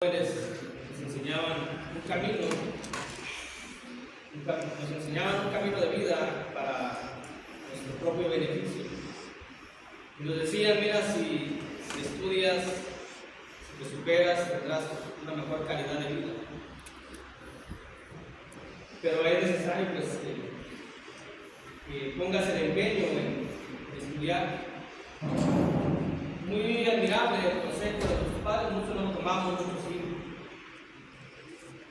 Jóvenes nos enseñaban un camino, nos enseñaban un camino de vida para nuestro propio beneficio. Y nos decían, mira, si estudias, si te superas, tendrás una mejor calidad de vida. Pero es necesario que pongas el empeño en estudiar. Muy admirable el consejo de nuestros padres, muchos lo tomamos, muchos sí.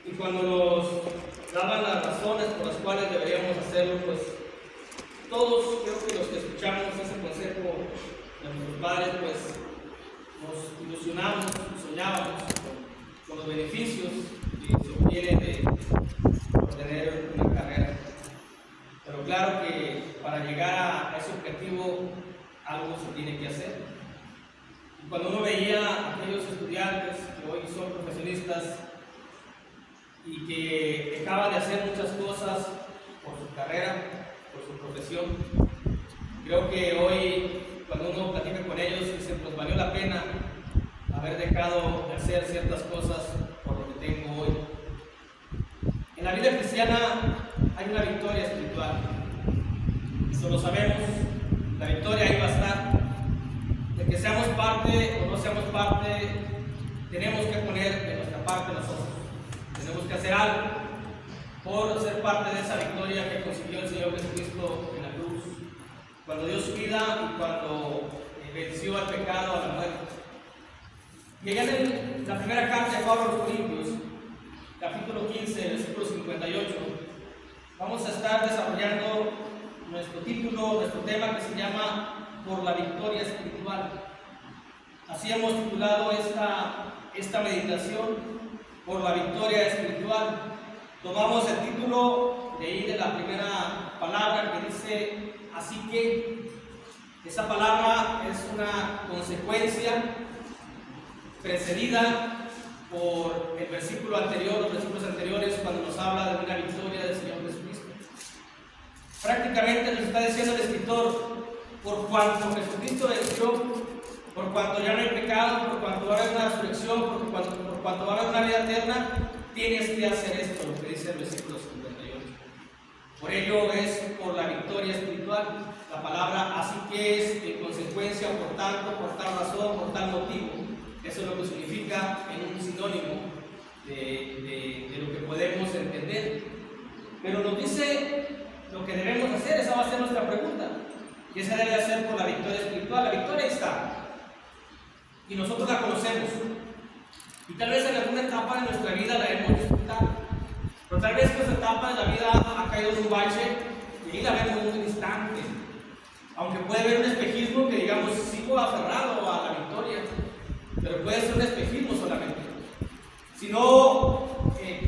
Y cuando nos daban las razones por las cuales deberíamos hacerlo, pues todos, creo que los que escuchamos ese consejo de nuestros padres, pues nos ilusionamos, soñábamos con los beneficios que se obtienen de obtener una carrera. Pero claro que para llegar a ese objetivo algo se tiene que hacer. Y cuando uno veía a aquellos estudiantes que hoy son profesionistas y que dejaban de hacer muchas cosas por su carrera, por su profesión, creo que hoy cuando uno platica con ellos dicen, pues valió la pena haber dejado de hacer ciertas cosas por lo que tengo hoy. En la vida cristiana hay una victoria espiritual, eso lo sabemos, la victoria ahí va a estar. De que seamos parte o no seamos parte, tenemos que poner de nuestra parte nosotros. Tenemos que hacer algo por ser parte de esa victoria que consiguió el Señor Jesucristo en la cruz. Cuando dio su vida y cuando venció al pecado, a la muerte. Y allá en la primera carta de Pablo a los Corintios, capítulo 15, versículo 58, vamos a estar desarrollando nuestro título, nuestro tema que se llama por la victoria espiritual. Así hemos titulado esta meditación, por la victoria espiritual. Tomamos el título de ahí de la primera palabra que dice, así que. Esa palabra es una consecuencia precedida por el versículo anterior, los versículos anteriores, cuando nos habla de una victoria del Señor Jesucristo. Prácticamente nos está diciendo el escritor, por cuanto Jesucristo venció, por cuanto ya no hay pecado, por cuanto va a haber una resurrección, por cuanto va a haber una vida eterna, tienes que hacer esto, lo que dice el versículo 58. Por ello es por la victoria espiritual. La palabra así que es en consecuencia, por tanto, por tal razón, por tal motivo. Eso es lo que significa en un sinónimo de lo que podemos entender. Pero nos dice lo que debemos hacer, esa va a ser nuestra pregunta. Y esa debe hacer por la victoria espiritual. La victoria está. Y nosotros la conocemos. Y tal vez en alguna etapa de nuestra vida la hemos disfrutado. Pero tal vez que esa etapa de la vida ha caído en un bache y ahí la vemos en un instante. Aunque puede haber un espejismo que digamos, sigo aferrado a la victoria. Pero puede ser un espejismo solamente. Si no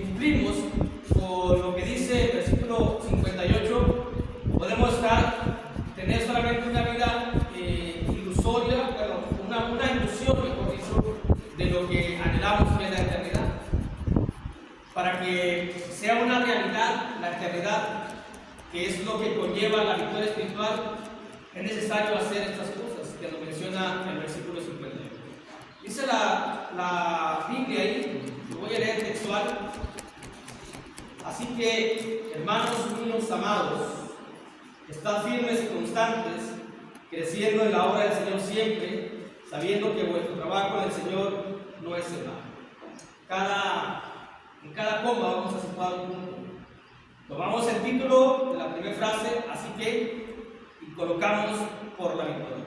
cumplimos con lo que dice el versículo 58, podemos tener solamente una vida ilusoria, una ilusión, mejor dicho, de lo que anhelamos en la eternidad. Para que sea una realidad la eternidad, que es lo que conlleva la victoria espiritual, es necesario hacer estas cosas que nos menciona el versículo 58. Dice la Biblia ahí, lo voy a leer textual. Así que, hermanos míos amados, estad firmes y constantes, creciendo en la obra del Señor siempre, sabiendo que vuestro trabajo en el Señor no es en vano. En cada coma vamos a situar un punto. Tomamos el título de la primera frase, así que, y colocamos por la victoria.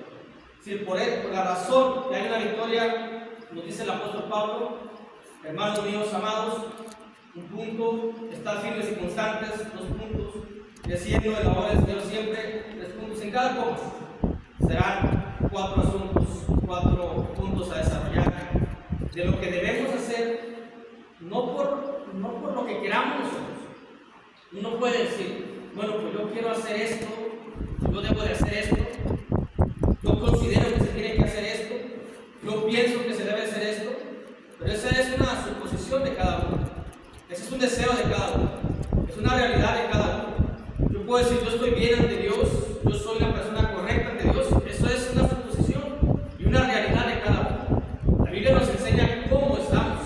Es decir, por la razón que hay una victoria, nos dice el apóstol Pablo, hermanos míos amados, un punto, estar firmes y constantes, 2 puntos, creciendo en la obra del Señor siempre, 3 puntos. En cada coma serán 4 asuntos, 4 puntos a desarrollar de lo que debemos hacer, no por lo que queramos nosotros. Uno puede decir, bueno, pues yo quiero hacer esto, yo debo de hacer esto, yo considero que se tiene que hacer esto, yo pienso que se debe hacer esto, pero esa es una suposición de cada uno. Ese es un deseo de cada uno, es una realidad de cada uno. Yo puedo decir, yo estoy bien ante Dios, yo soy la persona correcta ante Dios, eso es una suposición y una realidad de cada uno. La Biblia nos enseña cómo estamos,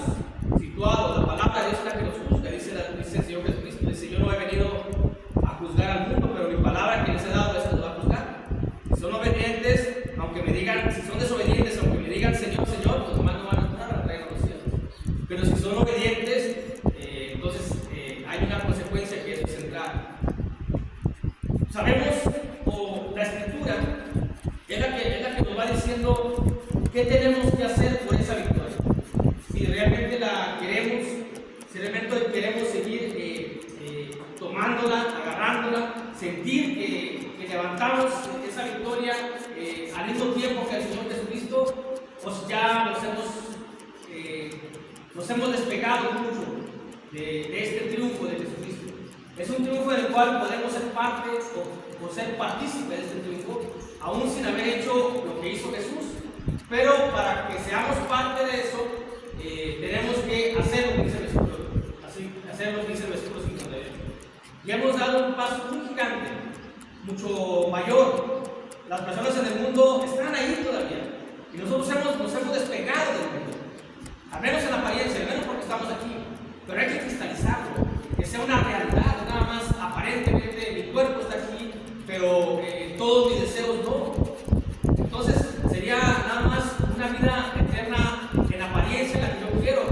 sabemos, o la Escritura es la que nos va diciendo qué tenemos que hacer por esa victoria. Si realmente la queremos, si realmente queremos seguir tomándola, agarrándola, sentir que levantamos esa victoria al mismo tiempo que el Señor Jesucristo, pues ya nos hemos despegado mucho de este triunfo de Jesucristo. Es un triunfo del cual podemos ser parte o ser partícipe de este triunfo, aún sin haber hecho lo que hizo Jesús. Pero para que seamos parte de eso, tenemos que hacer lo que dice el versículo, hacer lo que dice el versículo 58. Y hemos dado un paso muy gigante, mucho mayor. Las personas en el mundo están ahí todavía. Y nosotros nos hemos despegado del mundo. Al menos en apariencia, al menos porque estamos aquí. Pero hay que cristalizarlo, que sea una realidad, nada más aparentemente mi cuerpo está aquí, pero todos mis deseos no. Entonces sería nada más una vida eterna en apariencia la que yo quiero,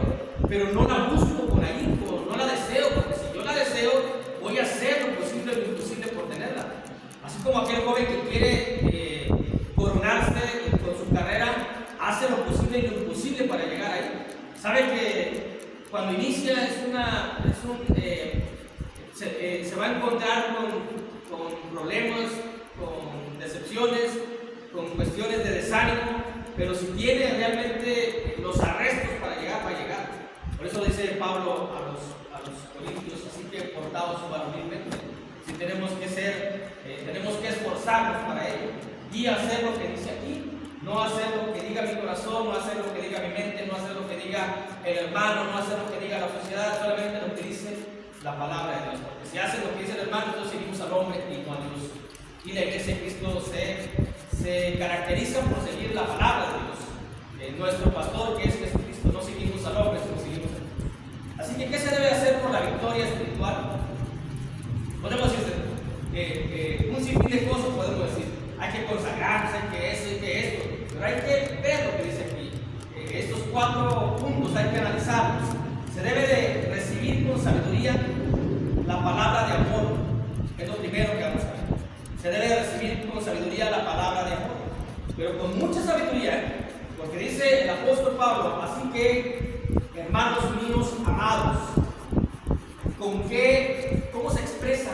pero no la busco con ahínco, no la deseo, porque si yo la deseo, voy a hacer lo posible y lo imposible por tenerla. Así como aquel joven que quiere coronarse con su carrera, hace lo posible y lo imposible para llegar ahí. Sabe que cuando inicia se va a encontrar con problemas, con decepciones, con cuestiones de desánimo, pero si tiene realmente los arrestos para llegar, va a llegar. Por eso dice Pablo a los corintios, así que portaos varonilmente. Si tenemos que esforzarnos para ello y hacer lo que dice aquí. No hacer lo que diga mi corazón, no hacer lo que diga mi mente, no hacer lo que diga el hermano, no hacer lo que diga la sociedad, solamente lo que dice la palabra de Dios. Porque si hacen lo que dice el hermano, entonces seguimos al hombre y no a Dios. Y la iglesia de Cristo se caracteriza por seguir la palabra de Dios. Nuestro pastor, que es Jesucristo, no seguimos al hombre, sino seguimos a Dios. Así que, ¿qué se debe hacer por la victoria espiritual? Podemos decir un sinfín de cosas, podemos decir. Hay que consagrarse, hay que eso, hay que esto. Pero hay que ver lo que dice aquí. Estos 4 puntos hay que analizarlos. Se debe de recibir con sabiduría la palabra de amor. Es lo primero que vamos a ver. Se debe de recibir con sabiduría la palabra de amor. Pero con mucha sabiduría, porque dice el apóstol Pablo, así que, hermanos míos amados, ¿cómo se expresa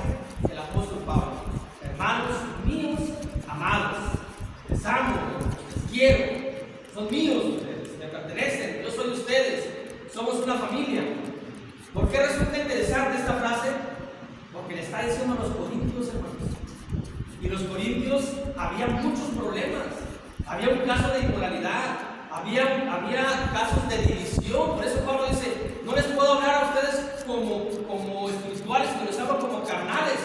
el apóstol Pablo? Hermanos míos amados, les amo, les quiero, son míos ustedes, me pertenecen, yo soy de ustedes, somos una familia. ¿Por qué resulta interesante esta frase? Porque le está diciendo a los corintios, hermanos. Y los corintios había muchos problemas, había un caso de inmoralidad, había casos de división. Por eso Pablo dice, no les puedo hablar a ustedes como espirituales, sino les hablo como carnales.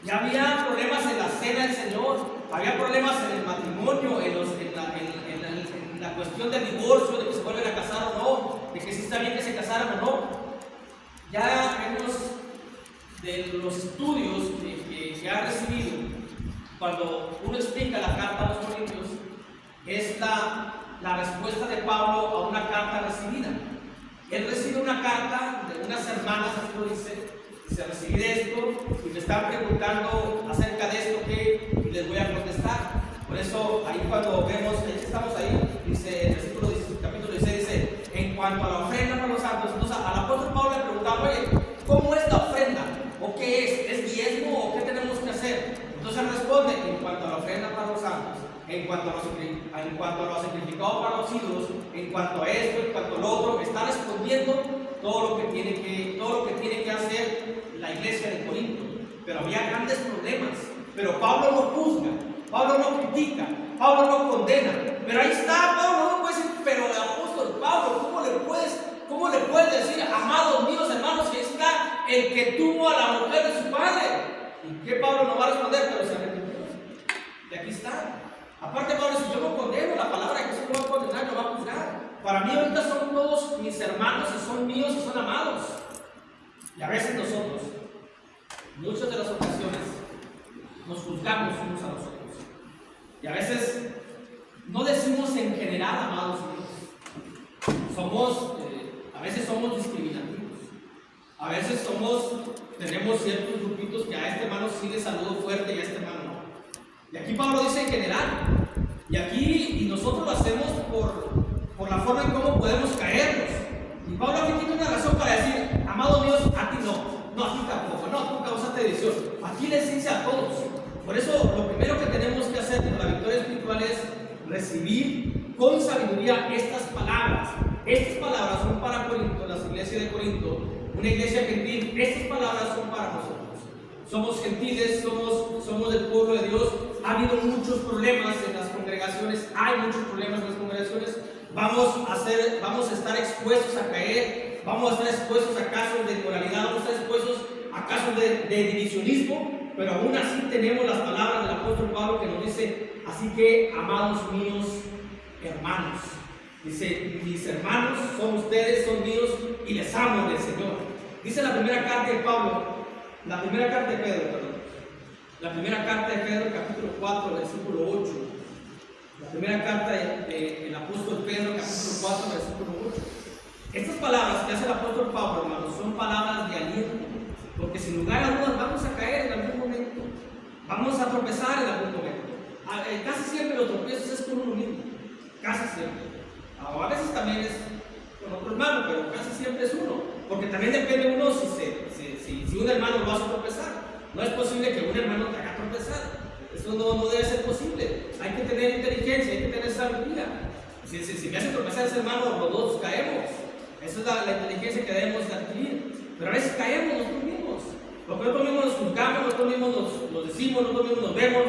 Y había problemas en la cena del Señor, había problemas en el matrimonio, en la cuestión del divorcio, de que se vuelven a casar o no, de que si está bien que se casaran o no. Ya vemos de los estudios que ha recibido, cuando uno explica la carta a los Corintios, es la respuesta de Pablo a una carta recibida. Él recibe una carta de unas hermanas, así lo dice, se recibe esto y me están preguntando acerca de esto que les voy a contestar. Por eso ahí cuando vemos, estamos ahí, dice el versículo 16, capítulo 16, dice, en cuanto a la ofrenda para los santos, entonces al apóstol Pablo le preguntaba, oye, ¿cómo es la ofrenda? ¿O qué es? ¿Es diezmo o qué tenemos que hacer? Entonces él responde, en cuanto a la ofrenda para los santos, en cuanto a lo sacrificado para los ídolos, en cuanto a esto, en cuanto a lo otro, está respondiendo todo lo que tiene que hacer la iglesia de Corinto. Pero había grandes problemas. Pero Pablo no juzga, Pablo no critica, Pablo no condena. Pero ahí está, Pablo no puede decir, pero el apóstol Pablo, ¿cómo le puedes decir, amados míos hermanos, que está el que tuvo a la mujer de su padre? ¿Y qué Pablo no va a responder? Pero se arrepintió. Y aquí está. Aparte, Pablo dice, yo no condeno, la palabra de Jesús no va a condenar, no va a juzgar. Para mí ahorita son todos mis hermanos y son míos y son amados. Y a veces nosotros, muchas de las ocasiones, nos juzgamos unos a los otros. Y a veces no decimos en general, amados míos. A veces somos discriminativos. A veces tenemos ciertos grupitos que a este hermano sí le saludo fuerte y a este hermano no. Y aquí Pablo dice en general. Y nosotros lo hacemos por la forma en cómo podemos caernos. Y Pablo aquí tiene una razón para decir, amados míos, a ti no a ti tampoco, no, tú causaste división. Aquí les dice a todos. Por eso lo primero que tenemos que hacer con la victoria espiritual es recibir con sabiduría estas palabras. Estas palabras son para Corinto, las iglesias de Corinto, una iglesia gentil. Estas palabras son para nosotros. Somos gentiles, somos del pueblo de Dios. Ha habido muchos problemas en las congregaciones, hay muchos problemas en las congregaciones. Vamos a estar expuestos a caer, vamos a estar expuestos a casos de inmoralidad, vamos a estar expuestos a casos de divisionismo, pero aún así tenemos las palabras del apóstol Pablo que nos dice, así que, amados míos, hermanos, dice, mis hermanos son ustedes, son míos y les amo del Señor. Dice la primera carta de Pablo, la primera carta de Pedro, capítulo 4, versículo 8. La primera carta del apóstol Pedro, capítulo 4, versículo 8. Estas palabras que hace el apóstol Pablo, hermanos, son palabras de aliento, porque sin lugar a dudas vamos a caer en algún momento, vamos a tropezar en algún momento. Casi siempre los tropiezos es con uno mismo, casi siempre. A veces también es con otro hermano, pero casi siempre es uno, porque también depende uno si un hermano lo hace tropezar. No es posible que un hermano te haga tropezar. Eso no debe ser posible. Hay que tener inteligencia, hay que tener sabiduría. Si me hace tropezar ese hermano, los dos caemos. Esa es la inteligencia que debemos de adquirir. Pero a veces caemos nosotros mismos. Porque nosotros mismos nos juzgamos, nosotros mismos nos decimos, nosotros mismos nos vemos,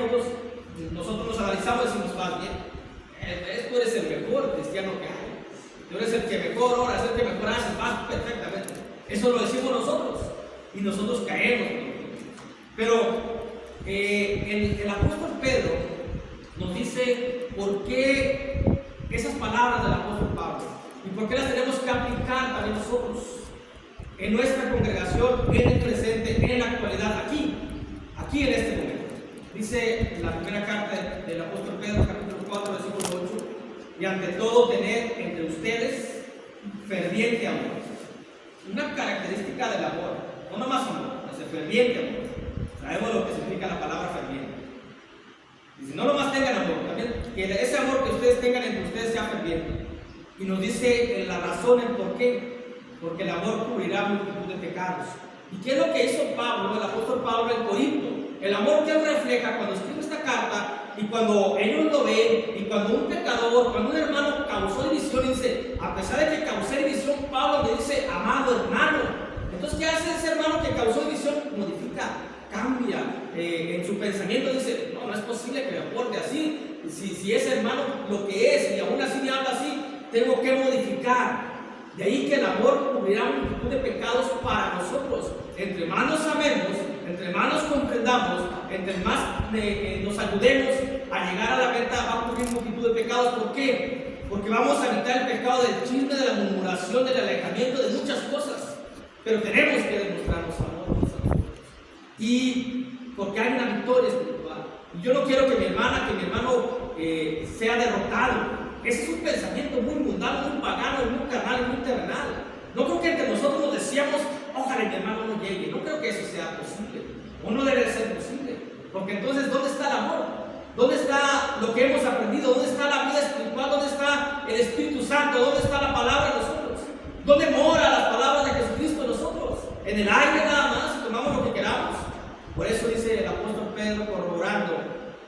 nosotros nos analizamos y decimos, vas bien. Tú eres el mejor cristiano que hay. Tú eres el que mejor ora, es el que mejor hace, vas perfectamente. Eso lo decimos nosotros. Y nosotros caemos. Pero el apóstol Pedro nos dice por qué esas palabras del apóstol Pablo y por qué las tenemos que aplicar también nosotros en nuestra congregación, en el presente, en la actualidad, aquí en este momento. Dice la primera carta del apóstol Pedro, capítulo 4, versículo 8, y ante todo tener entre ustedes ferviente amor. Una característica del amor, no nomás amor, es ferviente amor. Sabemos lo que significa la palabra ferviente. Y si no nomás tengan amor, también que ese amor que ustedes tengan entre ustedes sea ferviente. Y nos dice la razón en por qué. Porque el amor cubrirá multitud de pecados. ¿Y qué es lo que hizo Pablo, el apóstol Pablo en Corinto? El amor que él refleja cuando escribe esta carta y cuando ellos lo ven, y cuando un pecador, cuando un hermano causó división, dice, a pesar de que causé división, Pablo le dice, amado hermano. Entonces, ¿qué hace ese hermano que causó división? Modifica, cambia en su pensamiento, dice, no es posible que me aporte así, si ese hermano lo que es y aún así me habla así, tengo que modificar. De ahí que el amor cubrirá multitud de pecados para nosotros. Entre más nos amemos, entre más nos comprendamos, entre más nos ayudemos a llegar a la meta, va a cubrir multitud de pecados. ¿Por qué? Porque vamos a evitar el pecado del chisme, de la murmuración, del alejamiento, de muchas cosas. Pero tenemos que demostrarnos amor. Y porque hay una victoria espiritual. Y yo no quiero que mi hermano sea derrotado. Ese es un pensamiento muy mundano, muy pagano, muy carnal, muy terrenal. No creo que entre nosotros nos decíamos, ojalá mi hermano no llegue. No creo que eso sea posible. O no debe ser posible. Porque entonces, ¿dónde está el amor? ¿Dónde está lo que hemos aprendido? ¿Dónde está la vida espiritual? ¿Dónde está el Espíritu Santo? ¿Dónde está la palabra en nosotros? ¿Dónde mora las palabras de Jesucristo en nosotros? En el aire nada más, tomamos lo que queramos. Por eso dice el apóstol Pedro, corroborando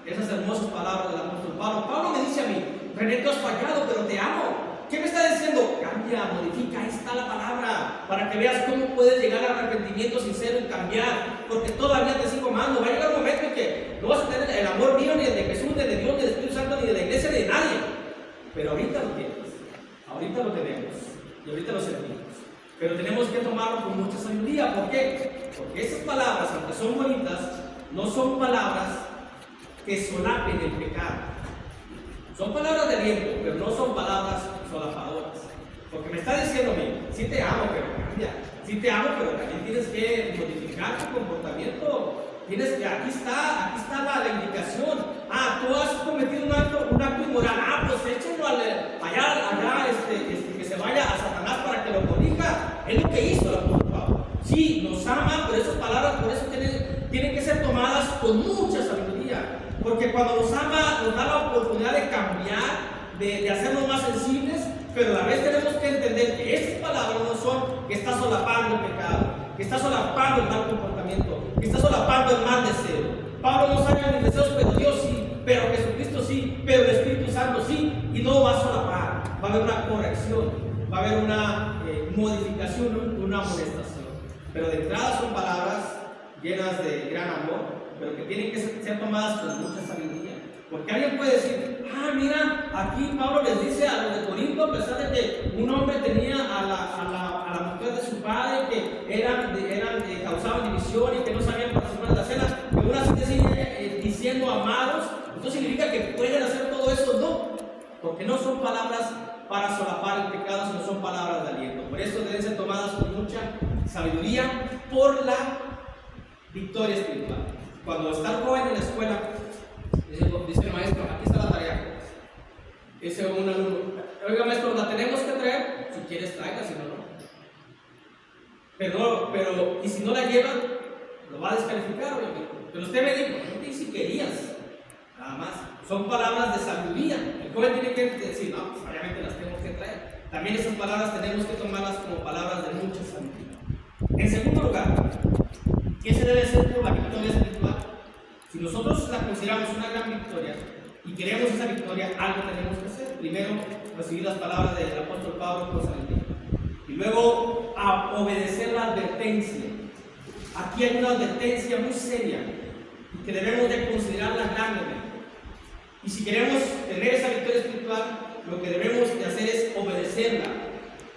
esas hermosas palabras del apóstol Pablo. Pablo me dice a mí, René, tú has fallado, pero te amo. ¿Qué me está diciendo? Cambia, modifica, ahí está la palabra, para que veas cómo puedes llegar al arrepentimiento sincero y cambiar, porque todavía te sigo amando. Va a llegar un momento en que no vas a tener el amor mío, ni el de Jesús, ni el de Dios, ni del Espíritu Santo, ni de la iglesia, ni de nadie. Pero ahorita lo tienes, ahorita lo tenemos, y ahorita lo sentimos. Pero tenemos que tomarlo con mucha sabiduría. ¿Por qué? Porque esas palabras, aunque son bonitas, no son palabras que solapen el pecado. Son palabras de aliento, pero no son palabras solapadoras. Porque me está diciendo, sí te amo, pero cambia. Sí te amo, pero también tienes que modificar tu comportamiento. Aquí está la indicación. Tú has cometido un acto inmoral. Pues échenlo allá, que se vaya a Satanás para que lo corrija. Es lo que hizo el apóstol Pablo. Sí, con mucha sabiduría, porque cuando nos ama, nos da la oportunidad de cambiar, de hacernos más sensibles, pero a la vez tenemos que entender que estas palabras no son que está solapando el pecado, que está solapando el mal comportamiento, que está solapando el mal deseo. Pablo no sabe mis deseos, pero Dios sí, pero Jesucristo sí, pero el Espíritu Santo sí, y no va a solapar, va a haber una corrección, va a haber una modificación, una amonestación. Pero de entrada son palabras llenas de gran amor, pero que tienen que ser tomadas con mucha sabiduría. Porque alguien puede decir, mira, aquí Pablo les dice a los de Corinto, a pesar de que un hombre tenía a la mujer de su padre, que causaban división y que no sabían participar de la cena, que aún así sigue diciendo amados, ¿esto significa que pueden hacer todo eso? No, porque no son palabras para solapar el pecado, sino son palabras de aliento. Por eso deben ser tomadas con mucha sabiduría por la victoria espiritual. Cuando está joven en la escuela, dice el maestro, aquí está la tarea. Dice un alumno, oiga maestro, la tenemos que traer, si quieres tráela, si no, no. Pero, y si no la lleva, lo va a descalificar, obviamente. Pero usted me dijo, no te si querías, nada más. Son palabras de sabiduría. El joven tiene que decir, no, pues obviamente las tenemos que traer. También esas palabras tenemos que tomarlas como palabras de mucha sabiduría. En segundo lugar, ¿qué se debe hacer por la victoria espiritual? Si nosotros la consideramos una gran victoria y queremos esa victoria, algo tenemos que hacer. Primero, recibir las palabras del apóstol Pablo con sabiduría. Y luego, obedecer la advertencia. Aquí hay una advertencia muy seria y que debemos de considerarla grandemente. Y si queremos tener esa victoria espiritual, lo que debemos de hacer es obedecerla.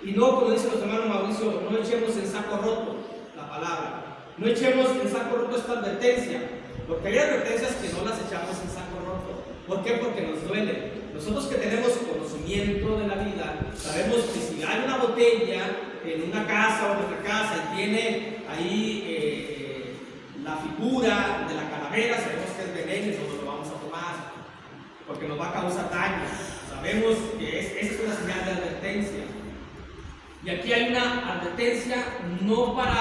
Y no, como dice nuestro hermano Mauricio, no echemos en saco roto la palabra. No echemos en saco roto esta advertencia. Porque hay advertencias que no las echamos en saco roto. ¿Por qué? Porque nos duele. Nosotros que tenemos conocimiento de la vida, sabemos que si hay una botella en una casa o en otra casa y tiene ahí la figura de la calavera, sabemos que es veneno y nosotros lo vamos a tomar porque nos va a causar daño. Sabemos que esa es una señal de advertencia. Y aquí hay una advertencia no para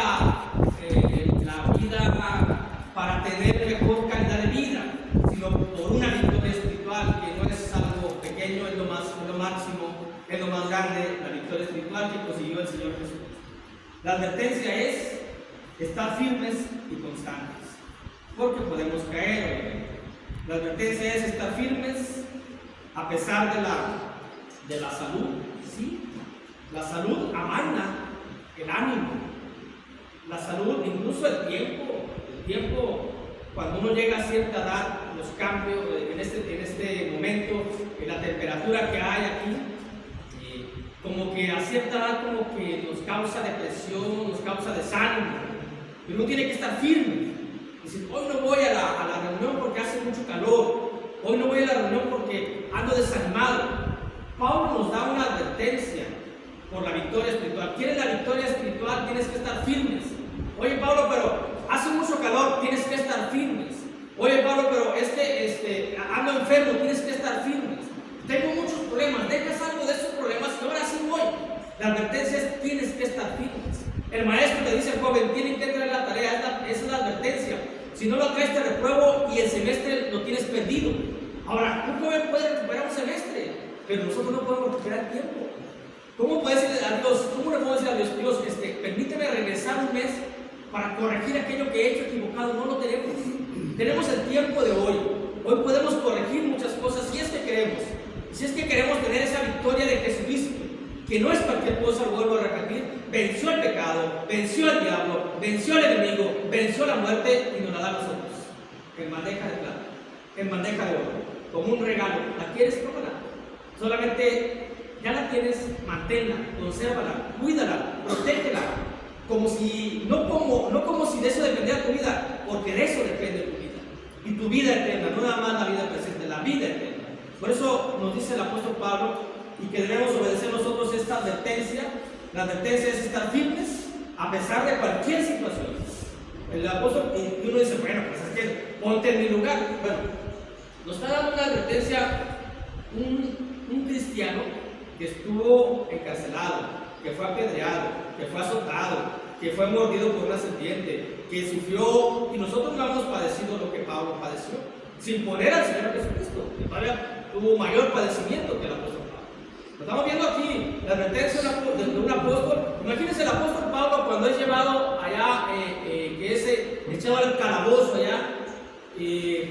la vida, para tener mejor calidad de vida, sino por una victoria espiritual, que no es algo pequeño, es lo máximo, es lo más grande, la victoria espiritual que consiguió el Señor Jesús. La advertencia es estar firmes y constantes, porque podemos caer, obviamente. La advertencia es estar firmes a pesar de la salud, ¿sí? La salud amaina el ánimo, la salud, incluso el tiempo, cuando uno llega a cierta edad, los cambios en este momento, la temperatura que hay aquí, como que a cierta edad como que nos causa depresión, nos causa desánimo, pero uno tiene que estar firme, decir, hoy no voy a la reunión porque hace mucho calor, hoy no voy a la reunión porque ando desanimado. Pablo nos da una advertencia por la victoria espiritual. ¿Quieres la victoria espiritual? Tienes que estar firmes. Oye Pablo, pero hace mucho calor, tienes que estar firmes. Oye Pablo, pero ando enfermo, tienes que estar firmes. Tengo muchos problemas, dejas algo de esos problemas y ahora sí voy. La advertencia es, tienes que estar firmes. El maestro le dice al joven, tienen que traer la tarea, esa es la advertencia. Si no lo traes te repruebo y el semestre lo tienes perdido. Ahora, un joven puede recuperar un semestre, pero nosotros no podemos recuperar el tiempo. ¿Cómo puede decirle a Dios, cómo le puedo decir a Dios, permíteme regresar un mes para corregir aquello que he hecho equivocado? No lo tenemos. Tenemos el tiempo de hoy. Hoy podemos corregir muchas cosas si es que queremos. Si es que queremos tener esa victoria de Jesucristo, que no es cualquier cosa, lo vuelvo a repetir, venció el pecado, venció al diablo, venció al enemigo, venció la muerte y nos la da a nosotros. En bandeja de plata, en bandeja de oro, como un regalo. ¿La quieres? Tómala. Solamente ya la tienes, manténla, consérvala, cuídala, protégela. No como si de eso dependiera tu vida, porque de eso depende tu vida. Y tu vida eterna, no nada más la vida presente, la vida eterna. Por eso nos dice el apóstol Pablo, y que debemos obedecer nosotros esta advertencia. La advertencia es estar firmes a pesar de cualquier situación. El apóstol, y uno dice, bueno, pues es que ponte en mi lugar. Bueno, nos está dando una advertencia un cristiano que estuvo encarcelado, que fue apedreado, que fue azotado, que fue mordido por una serpiente, que sufrió, y nosotros no hemos padecido lo que Pablo padeció, sin poner al Señor Jesucristo, que todavía tuvo mayor padecimiento que el apóstol Pablo. Lo estamos viendo aquí, la advertencia de un apóstol. Imagínense el apóstol Pablo cuando es llevado allá, que es echado al calabozo allá,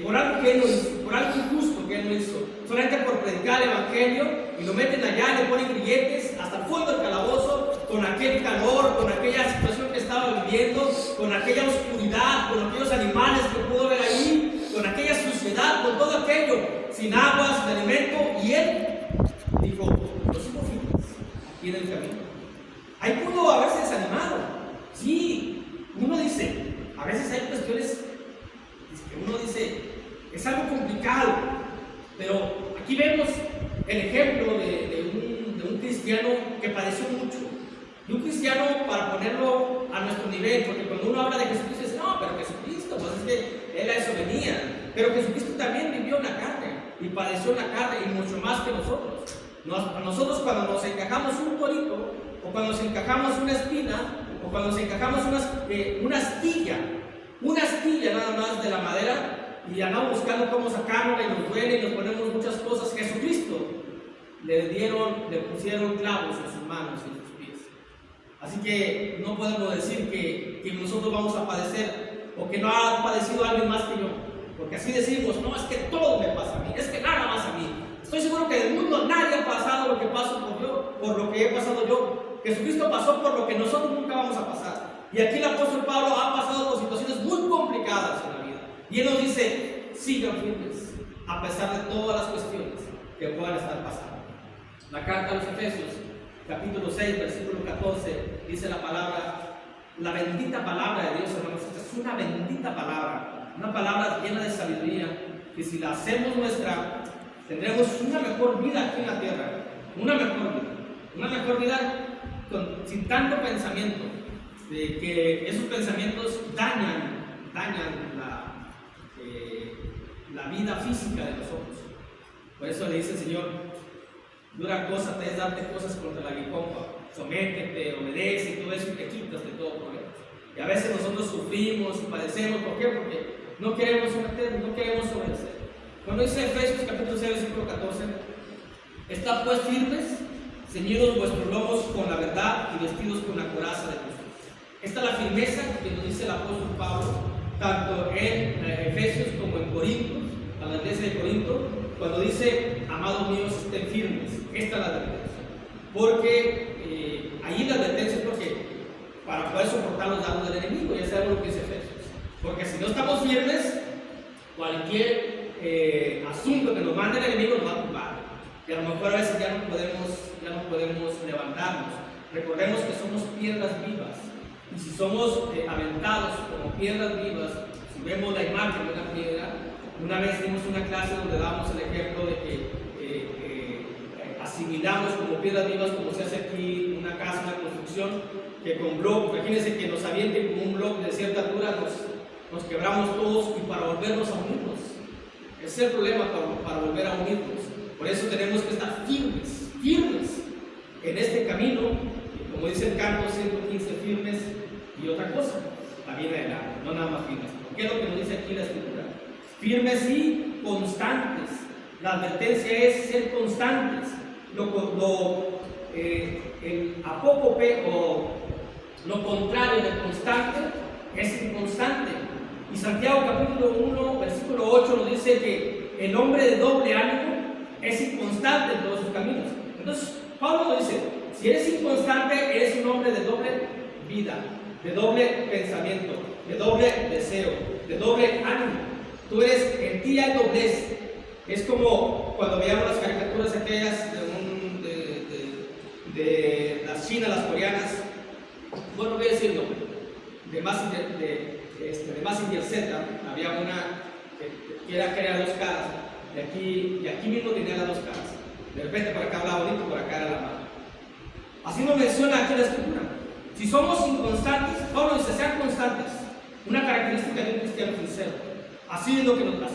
por algo que él no hizo, por algo injusto que él no hizo, solamente por predicar el evangelio, y lo meten allá, le ponen grilletes hasta el fondo del calabozo, con aquel calor, con aquella situación que estaba viviendo, con aquella oscuridad, con aquellos animales que pudo ver ahí, con aquella suciedad, con todo aquello, sin agua, sin alimento, y él dijo: los sigo firmes aquí en el camino. Ahí pudo haberse desanimado. Sí, uno dice, a veces hay cuestiones que uno dice, es algo complicado, pero aquí vemos el ejemplo de un cristiano que padeció mucho, de un cristiano, para ponerlo a nuestro nivel, porque cuando uno habla de Jesucristo dice: no, pero Jesucristo, pues es que él a eso venía, pero Jesucristo también vivió en la carne y padeció en la carne, y mucho más que nosotros. Nosotros, cuando nos encajamos un torito, o cuando nos encajamos una espina, o cuando nos encajamos una astilla nada más de la madera, y andamos buscando cómo sacarla, y nos duele y nos ponemos muchas cosas, Jesucristo le pusieron clavos en sus manos y en sus pies. Así que no podemos decir que nosotros vamos a padecer, o que no ha padecido alguien más que yo, porque así decimos: no, es que todo me pasa a mí, es que nada más a mí. Estoy seguro que del mundo nadie ha pasado lo que paso por lo que he pasado yo. Jesucristo pasó por lo que nosotros nunca vamos a pasar. Y aquí el apóstol Pablo ha pasado por situaciones muy complicadas en la vida. Y él nos dice: sigan firmes, a pesar de todas las cuestiones que puedan estar pasando. La carta a los Efesios, capítulo 6, versículo 14, dice la palabra, la bendita palabra de Dios, hermanos. Esta es una bendita palabra, una palabra llena de sabiduría, que si la hacemos nuestra, tendremos una mejor vida aquí en la tierra, una mejor vida sin tanto pensamiento, de que esos pensamientos dañan la vida física de nosotros. Por eso le dice el Señor: dura cosa te es darte cosas contra la aguijón, sométete, obedece y todo eso, y te quitas de todo problema. Y a veces nosotros sufrimos y padecemos. ¿Por qué? Porque no queremos someternos, no queremos obedecer. Cuando dice Efesios capítulo 6, versículo 14: estad pues firmes, ceñidos vuestros lomos con la verdad y vestidos con la coraza de Cristo. Esta es la firmeza que nos dice el apóstol Pablo, tanto en Efesios como en Corintios, a la iglesia de Corinto, cuando dice: amados míos, estén firmes. Esta es la advertencia. Porque allí la advertencia es porque para poder soportar los dardos del enemigo, ya sabemos lo que dice Efesios. Porque si no estamos firmes, cualquier asunto que nos mande el enemigo nos va a tumbar. Y a lo mejor a veces ya no podemos levantarnos. Recordemos que somos piedras vivas. Y si somos aventados como piedras vivas, si vemos la imagen de una piedra, una vez dimos una clase donde damos el ejemplo de que asimilamos como piedras vivas, como se hace aquí una casa, una construcción, que con bloques, imagínense que nos avienten con un bloque de cierta altura, nos quebramos todos, y para volvernos a unirnos. Ese es el problema para volver a unirnos. Por eso tenemos que estar firmes en este camino, y como dice el canto 115, firmes. Y otra cosa, también adelante, no nada más firmes. ¿Qué es lo que nos dice aquí la Escritura? Firmes y constantes. La advertencia es ser constantes. El apócope, o lo contrario de constante, es inconstante. Y Santiago capítulo 1, versículo 8 nos dice que el hombre de doble ánimo es inconstante en todos sus caminos. Entonces, Pablo nos dice: si eres inconstante, eres un hombre de doble vida, de doble pensamiento, de doble deseo, de doble ánimo. Tú eres, en ti hay doblez. Es como cuando veíamos las caricaturas aquellas de las chinas, las coreanas, bueno, voy a decirlo, de Mazinger Z, había una que era dos caras, y aquí mismo tenía las dos caras. De repente por acá hablaba bonito, por acá era la mano. Así nos menciona aquí la Escritura. Si somos inconstantes, Pablo dice: sean constantes. Una característica de un cristiano sincero. Así debemos de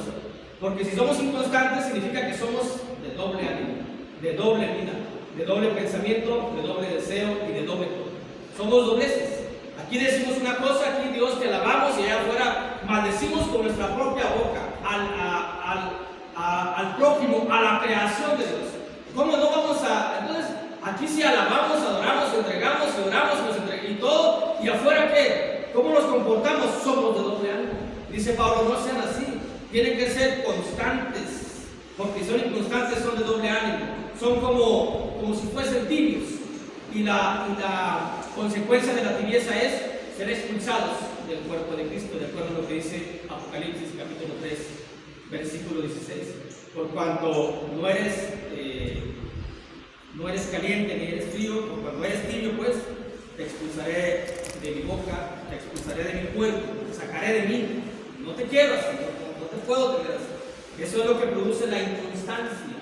ser. Porque si somos inconstantes, significa que somos de doble ánimo, de doble vida, de doble pensamiento, de doble deseo y de doble todo. Somos dobleces. Aquí decimos una cosa, aquí Dios te alabamos y allá afuera maldecimos con nuestra propia boca al prójimo, a la creación de Dios. ¿Cómo no vamos a...? Entonces, aquí sí alabamos, adoramos, entregamos, oramos y todo, y afuera ¿qué? ¿Cómo nos comportamos? Somos de doble ánimo. Dice Pablo, no sean así, tienen que ser constantes, porque si son inconstantes son de doble ánimo, son como si fuesen tibios, y la consecuencia de la tibieza es ser expulsados del cuerpo de Cristo, de acuerdo a lo que dice Apocalipsis capítulo 3, versículo 16. Por cuanto no eres caliente ni eres frío, por cuanto eres tibio, pues te expulsaré de mi boca, te expulsaré de mi cuerpo, te sacaré de mí. No te quiero así, no te puedo tener así. Eso es lo que produce la inconstancia,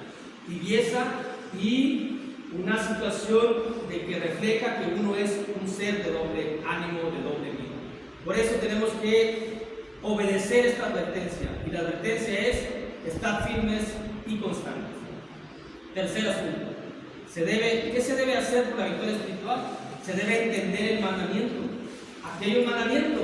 tibieza y una situación de que refleja que uno es un ser de doble ánimo, de doble vida. Por eso tenemos que obedecer esta advertencia, y la advertencia es estar firmes y constantes. Tercer asunto, ¿qué se debe hacer por la victoria espiritual? Se debe entender el mandamiento. Aquí hay un mandamiento.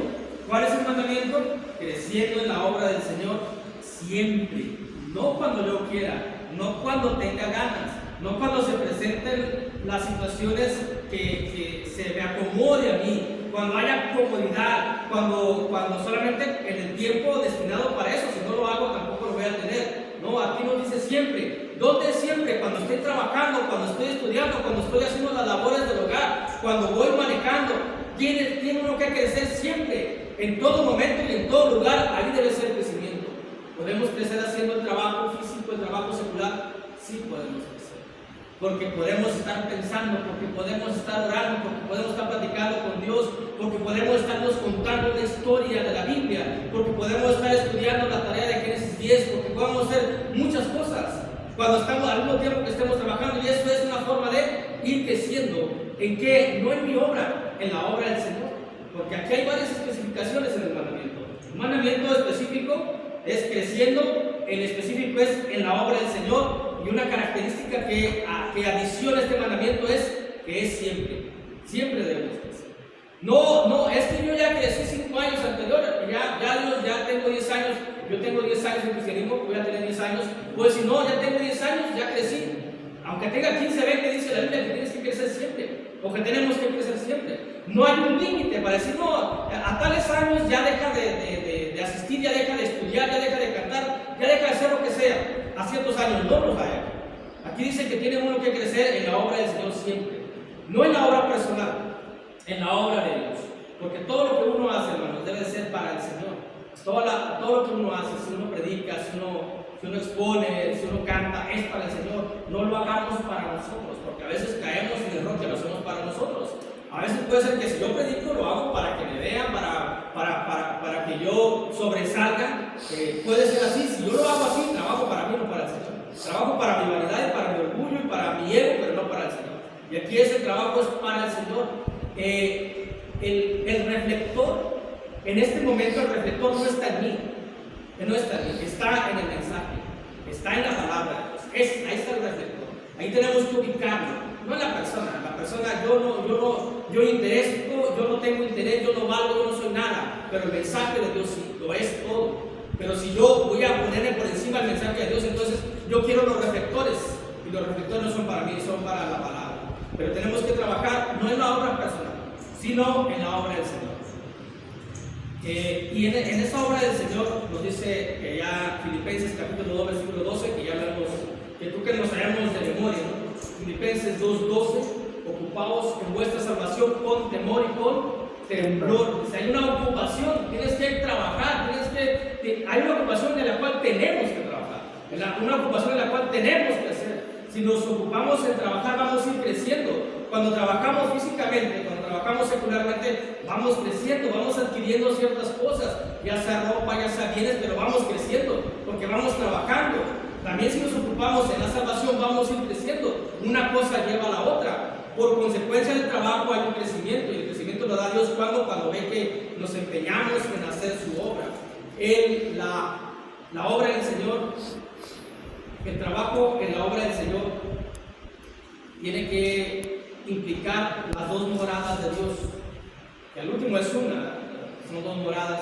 ¿Cuál es el mandamiento? Creciendo en la obra del Señor siempre, no cuando yo quiera, no cuando tenga ganas, no cuando se presenten las situaciones que se me acomode a mí, cuando haya comodidad, cuando solamente en el tiempo destinado para eso, si no lo hago tampoco lo voy a tener. No, aquí nos dice siempre. ¿Dónde siempre? Cuando estoy trabajando, cuando estoy estudiando, cuando estoy haciendo las labores del hogar, cuando voy manejando. Tiene uno que crecer siempre, en todo momento y en todo lugar. Ahí debe ser el crecimiento. ¿Podemos crecer haciendo el trabajo físico, el trabajo secular? Sí podemos crecer. Porque podemos estar pensando, porque podemos estar orando, porque podemos estar platicando con Dios, porque podemos estarnos contando la historia de la Biblia, porque podemos estar estudiando la tarea de Génesis 10, porque podemos hacer muchas cosas cuando estamos al mismo tiempo que estemos trabajando, y eso es una forma de ir creciendo. ¿En qué? No en mi obra, en la obra del Señor, porque aquí hay varias especificaciones en el mandamiento. Un mandamiento específico es creciendo, el específico es en la obra del Señor. Y una característica que adiciona este mandamiento es que es siempre debemos crecer. No, es que yo ya crecí 5 años anteriores, ya tengo 10 años, yo tengo 10 años en cristianismo, voy a tener 10 años, pues si no, ya tengo 10 años, ya crecí. Aunque tenga 15, 20, dice la Biblia que tienes que crecer siempre, o que tenemos que crecer siempre. No hay un límite para decir, no, a tales años ya deja de asistir, ya deja de estudiar, ya deja de cantar, ya deja de hacer lo que sea. A ciertos años no los hay. Aquí dice que tiene uno que crecer en la obra del Señor siempre, no en la obra personal, en la obra de Dios, porque todo lo que uno hace, hermanos, debe ser para el Señor. Todo lo que uno hace, si uno predica, si uno expone, si uno canta, es para el Señor. No lo hagamos para nosotros, porque a veces caemos en el error que lo hacemos para nosotros. A veces puede ser que si yo predico lo hago para que me vean, para que yo sobresalga. Puede ser así. Si yo lo hago así, trabajo para mí, no para el Señor. Trabajo para mi vanidad y para mi orgullo y para mi ego, pero no para el Señor. Y aquí ese trabajo es para el Señor. El reflector, en este momento el reflector no está en mí. No está en mí, está en el mensaje, está en la palabra de Dios. Ahí está el reflector. Ahí tenemos que ubicarlo. No en la persona, yo interesco, yo no tengo interés, yo no valgo, yo no soy nada, pero el mensaje de Dios sí, lo es todo. Pero si yo voy a ponerle por encima el mensaje de Dios, entonces yo quiero los reflectores, y los reflectores no son para mí, son para la palabra. Pero tenemos que trabajar no en la obra personal, sino en la obra del Señor. Y en esa obra del Señor nos dice que ya Filipenses capítulo 2, versículo 12, que ya hablamos, que tú que nos sabemos de memoria, ¿no? Filipenses 2:12, ocupaos en vuestra salvación con temor y con temblor. Si hay una ocupación, tienes que trabajar, hay una ocupación en la cual tenemos que trabajar, una ocupación en la cual tenemos que hacer. Si nos ocupamos en trabajar, vamos a ir creciendo. Cuando trabajamos físicamente, cuando trabajamos secularmente, vamos creciendo, vamos adquiriendo ciertas cosas, ya sea ropa, ya sea bienes, pero vamos creciendo, porque vamos trabajando. También si nos ocupamos en la salvación, vamos a ir creciendo. Una cosa lleva a la otra. Por consecuencia del trabajo hay un crecimiento, y el crecimiento lo da Dios cuando ve que nos empeñamos en hacer su obra. La obra del Señor, el trabajo en la obra del Señor tiene que implicar las dos moradas de Dios. El último es una, son dos moradas,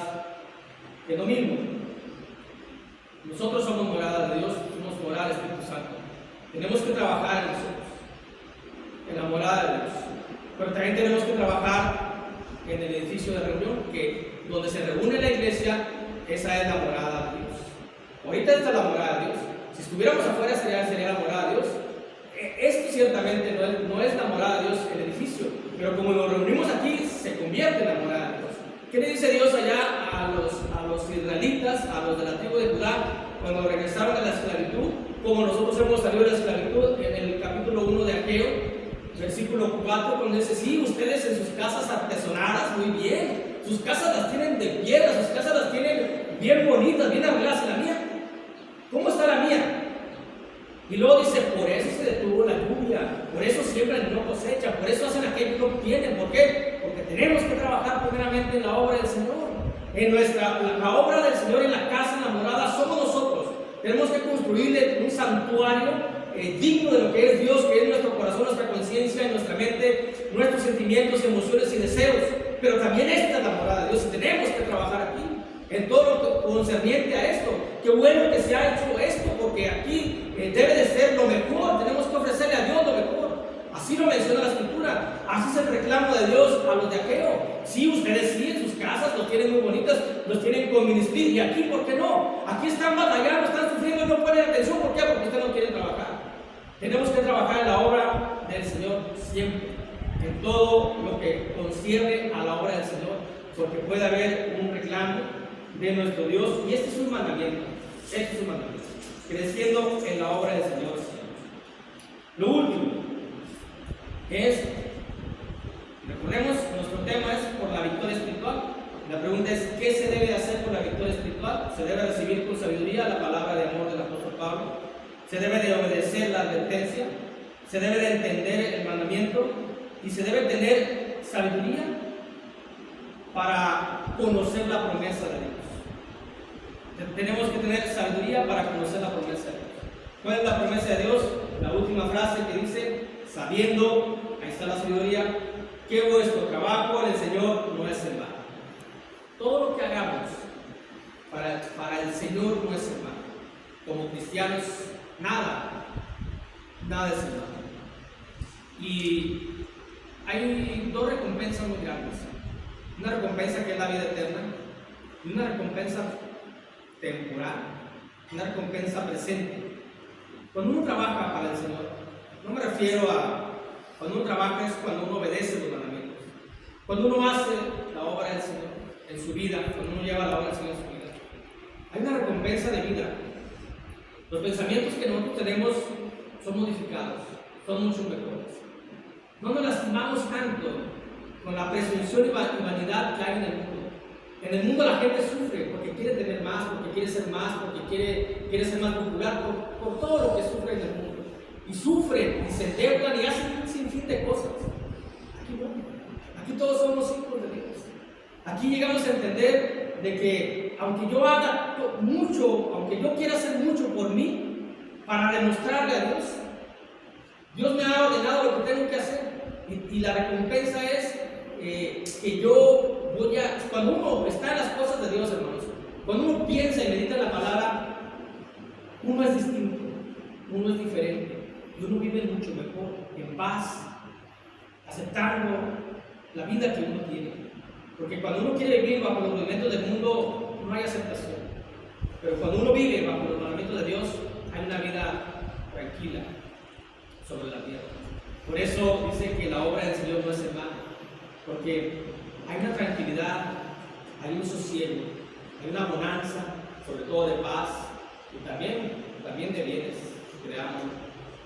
que es lo mismo. Nosotros somos morada de Dios, somos morada del Espíritu Santo. Tenemos que trabajar en nosotros, en la morada de Dios. Pero también tenemos que trabajar en el edificio de reunión, que donde se reúne la iglesia, esa es la morada de Dios. Ahorita está la morada de Dios. Si estuviéramos afuera sería la morada de Dios. Esto ciertamente no es la morada de Dios, el edificio, pero como nos reunimos aquí, se convierte en la morada de Dios. ¿Qué le dice Dios allá a los israelitas, a los de la tribu de Judá, cuando regresaron de la esclavitud? Como nosotros hemos salido de la esclavitud, en el capítulo 1 de Ageo, versículo 4, cuando dice: sí, ustedes en sus casas artesonadas, muy bien, sus casas las tienen de piedra, sus casas las tienen bien bonitas, bien arregladas. ¿Y la mía? ¿Cómo está la mía? Y luego dice: por eso se detuvo la lluvia, por eso siembran y no cosechan, por eso hacen aquello que no tienen. ¿Por qué? Porque tenemos que trabajar primeramente en la obra del Señor. En la obra del Señor, en la casa, en la morada, somos nosotros. Tenemos que construirle un santuario digno de lo que es Dios, que es nuestro corazón, nuestra conciencia, nuestra mente, nuestros sentimientos, emociones y deseos. Pero también esta es la morada de Dios y tenemos que trabajar aquí en todo lo concerniente a esto. Qué bueno que se ha hecho esto, porque aquí debe de ser lo mejor. Tenemos que ofrecerle a Dios lo mejor. Así lo menciona la Escritura. Así es el reclamo de Dios a los de Ageo. Sí, ustedes sí, en sus casas los tienen muy bonitas, los tienen con ministría. Y aquí, ¿por qué no? Aquí están batallando, están sufriendo y no ponen atención. ¿Por qué? Porque ustedes no quieren trabajar. Tenemos que trabajar en la obra del Señor siempre, en todo lo que concierne a la obra del Señor, porque puede haber un reclamo de nuestro Dios, y este es un mandamiento. Este es un mandamiento. Creciendo en la obra del Señor. Lo último es, recordemos, nuestro tema es por la victoria espiritual. La pregunta es: ¿qué se debe hacer por la victoria espiritual? Se debe recibir con sabiduría la palabra de amor del apóstol Pablo. Se debe de obedecer la advertencia. Se debe de entender el mandamiento. Y se debe tener sabiduría para conocer la promesa de Dios. Tenemos que tener sabiduría para conocer la promesa de Dios. ¿Cuál es la promesa de Dios? La última frase que dice: sabiendo, ahí está la sabiduría, que vuestro trabajo en el Señor no es en vano. Todo lo que hagamos para el Señor no es en vano. Como cristianos, nada es en vano. Y hay dos recompensas muy grandes. Una recompensa que es la vida eterna, y una recompensa temporal, una recompensa presente. Cuando uno trabaja para el Señor, no me refiero a cuando uno trabaja, es cuando uno obedece los mandamientos. Cuando uno hace la obra del Señor en su vida, cuando uno lleva la obra del Señor en su vida, hay una recompensa de vida. Los pensamientos que nosotros tenemos son modificados, son mucho mejores. No nos lastimamos tanto con la presunción y vanidad que hay en el mundo. En el mundo la gente sufre porque quiere tener más, porque quiere ser más, porque quiere ser más popular, por todo lo que sufre en el mundo. Y sufren, y se endeudan, y hacen un sinfín de cosas. Aquí no. Aquí todos somos hijos de Dios. Aquí llegamos a entender de que aunque yo haga mucho, aunque yo quiera hacer mucho por mí, para demostrarle a Dios, Dios me ha ordenado lo que tengo que hacer. Y la recompensa es que yo voy a... Cuando uno está en las cosas de Dios, hermanos, cuando uno piensa y medita en la palabra, uno es distinto, uno es diferente, y uno vive mucho mejor, en paz, aceptando la vida que uno tiene. Porque cuando uno quiere vivir bajo los mandamientos del mundo, no hay aceptación. Pero cuando uno vive bajo los mandamientos de Dios, hay una vida tranquila sobre la tierra. Por eso dice que la obra del Señor no es en vano, porque hay una tranquilidad, hay un sosiego, hay una bonanza, sobre todo de paz, y también de bienes, si creamos,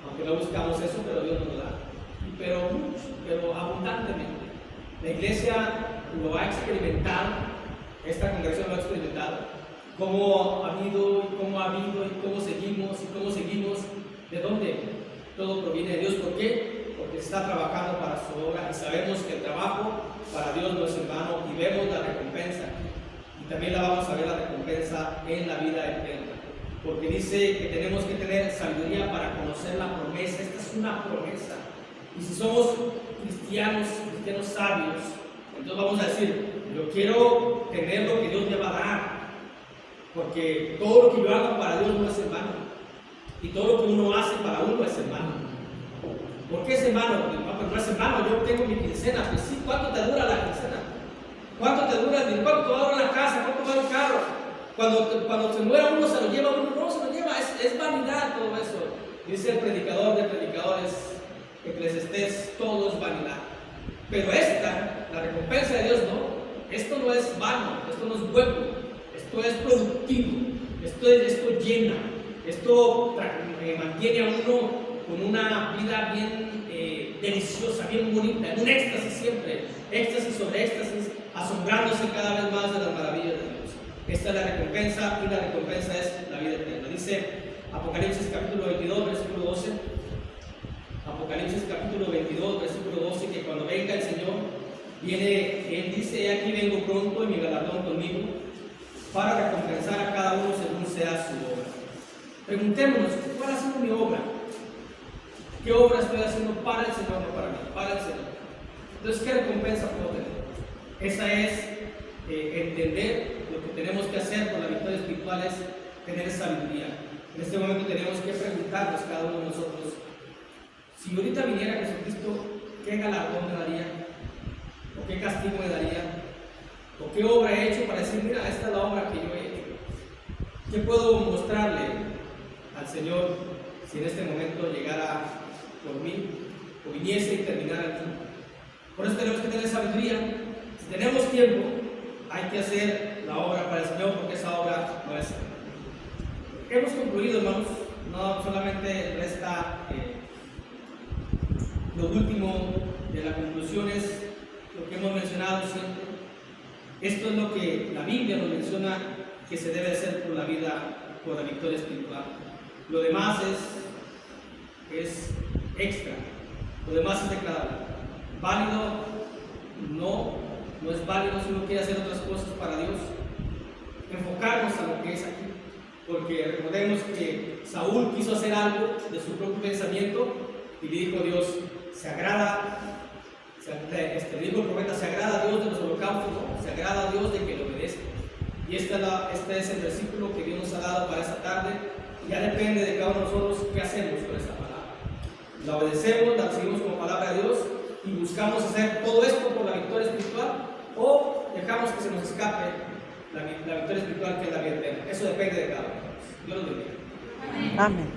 aunque no buscamos eso, pero Dios nos lo da, pero abundantemente. La iglesia lo ha experimentado, esta congregación lo ha experimentado, cómo ha habido, y cómo seguimos, ¿de dónde? Todo proviene de Dios. ¿Por qué? Porque se está trabajando para su obra, y sabemos que el trabajo para Dios no es en vano, y vemos la recompensa, y también la vamos a ver la recompensa en la vida eterna, porque dice que tenemos que tener sabiduría para conocer la promesa. Esta es una promesa, y si somos cristianos sabios, Entonces vamos a decir, yo quiero tener lo que Dios me va a dar, porque todo lo que yo hago para Dios no es en vano, y todo lo que uno hace para uno es en vano. ¿Por qué es en vano? No, pero no es en vano, yo tengo mi quincena. Pues sí, ¿cuánto te dura la quincena? ¿Cuánto te dura? ¿Cuánto te va a durar la casa? ¿Cuánto va el carro? Cuando se muera uno, se lo lleva uno, no se lo lleva, es vanidad todo eso. Dice el predicador de predicadores, Eclesiastés, todo es vanidad. Pero esta, la recompensa de Dios, no. Esto no es vano, esto no es hueco, esto es productivo, esto llena, esto mantiene a uno con una vida bien deliciosa, bien bonita, en un éxtasis siempre, éxtasis sobre éxtasis, asombrándose cada vez más de las maravillas de Dios. Esta es la recompensa, y la recompensa es la vida eterna. Dice Apocalipsis capítulo 22, versículo 12. Apocalipsis capítulo 22, versículo 12, que cuando venga el Señor, Él dice, aquí vengo pronto y mi galardón conmigo, para recompensar a cada uno según sea su obra. Preguntémonos, ¿cuál ha sido mi obra? ¿Qué obra estoy haciendo para el Señor, no para mí? Para el Señor. Entonces, ¿qué recompensa puedo tener? Esa es entender lo que tenemos que hacer con la victoria espiritual, es tener sabiduría. En este momento tenemos que preguntarnos cada uno de nosotros, si ahorita viniera Jesucristo, ¿qué galardón me daría? ¿O qué castigo me daría? ¿O qué obra he hecho para decir, mira, esta es la obra que yo he hecho? ¿Qué puedo mostrarle al Señor si en este momento llegara por mí o viniese y terminara aquí? Por eso tenemos que tener sabiduría. Si tenemos tiempo, hay que hacer la obra para el Señor, porque esa obra no es. Hemos concluido, hermanos. No solamente resta lo último de la conclusión, es lo que hemos mencionado siempre. Esto es lo que la Biblia nos menciona que se debe hacer por la vida, por la victoria espiritual. Lo demás es extra, lo demás es declarable. ¿Válido? No es válido si uno quiere hacer otras cosas para Dios. Enfocarnos a lo que es aquí, porque recordemos que Saúl quiso hacer algo de su propio pensamiento y le dijo a Dios, le dijo el profeta, se agrada a Dios de los holocaustos, ¿no? Se agrada a Dios de que le obedezca. Y este es el versículo que Dios nos ha dado para esta tarde. Ya depende de cada uno de nosotros qué hacemos con esa palabra. La obedecemos, la recibimos como palabra de Dios y buscamos hacer todo esto por la victoria espiritual, o dejamos que se nos escape la victoria espiritual, que es la vida eterna. Eso depende de cada uno. Dios los bendiga. Amén.